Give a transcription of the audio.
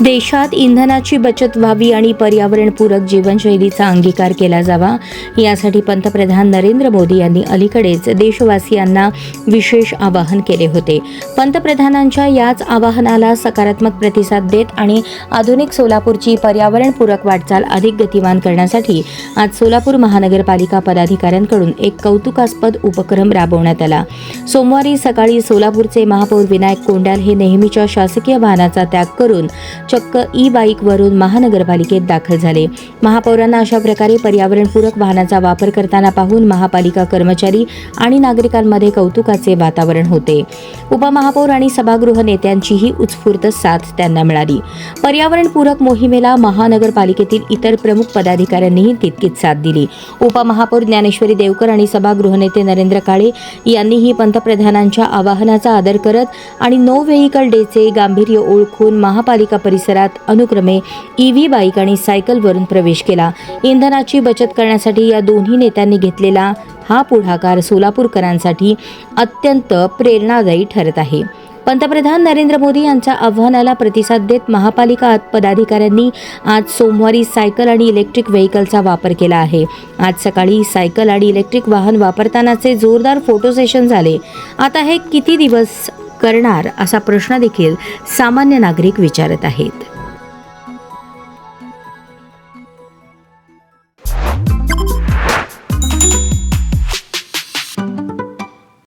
देशात इंधनाची बचत व्हावी आणि पर्यावरणपूरक जीवनशैलीचा अंगीकार केला जावा यासाठी पंतप्रधान नरेंद्र मोदी यांनी अलीकडेच देशवासियांना विशेष आवाहन केले होते। पंतप्रधानांच्या याच आवाहनाला सकारात्मक प्रतिसाद देत आणि आधुनिक सोलापूरची पर्यावरणपूरक वाटचाल अधिक गतिमान करण्यासाठी आज सोलापूर महानगरपालिका पदाधिकाऱ्यांकडून एक कौतुकास्पद उपक्रम राबवण्यात आला। सोमवारी सकाळी सोलापूरचे महापौर विनायक कोंडाल हे नेहमीच्या शासकीय वाहनाचा त्याग करून चक्क ई-बाईकवरून महानगरपालिकेत दाखल झाले। महापौरांना अशा प्रकारे पर्यावरणपूरक वाहनाचा वापर करताना पाहून महापालिका कर्मचारी आणि नागरिकांमध्ये कौतुकाचे वातावरण होते। उपमहापौर आणि सभागृह नेत्यांचीही उत्स्फूर्त साथ त्यांना मिळाली। पर्यावरणपूरक मोहिमेला महानगरपालिकेतील इतर प्रमुख पदाधिकाऱ्यांनीही तितकीच साथ दिली। उपमहापौर ज्ञानेश्वरी देवकर आणि सभागृह नेते नरेंद्र काळे यांनीही पंतप्रधानांच्या आवाहनाचा आदर करत आणि नो व्हेइकल डेचे गांभीर्य ओळखून महापालिका परिसरात अनुक्रमे ईव्ही बाईक आणि सायकलवरून प्रवेश केला। इंधनाची बचत करण्यासाठी या दोन्ही नेत्यांनी घेतलेला हा पुढाकार सोलापूरकरांसाठी अत्यंत प्रेरणादायी ठरत आहे। पंतप्रधान नरेंद्र मोदी यांच्या आव्हानाला प्रतिसाद देत महापालिका पदाधिकाऱ्यांनी आज सोमवारी सायकल आणि इलेक्ट्रिक व्हेइकलचा वापर केला आहे। आज सकाळी सायकल आणि इलेक्ट्रिक वाहन वापरतानाचे जोरदार फोटो सेशन झाले। आता हे किती दिवस करणार असा प्रश्न देखील सामान्य नागरिक विचारत आहेत।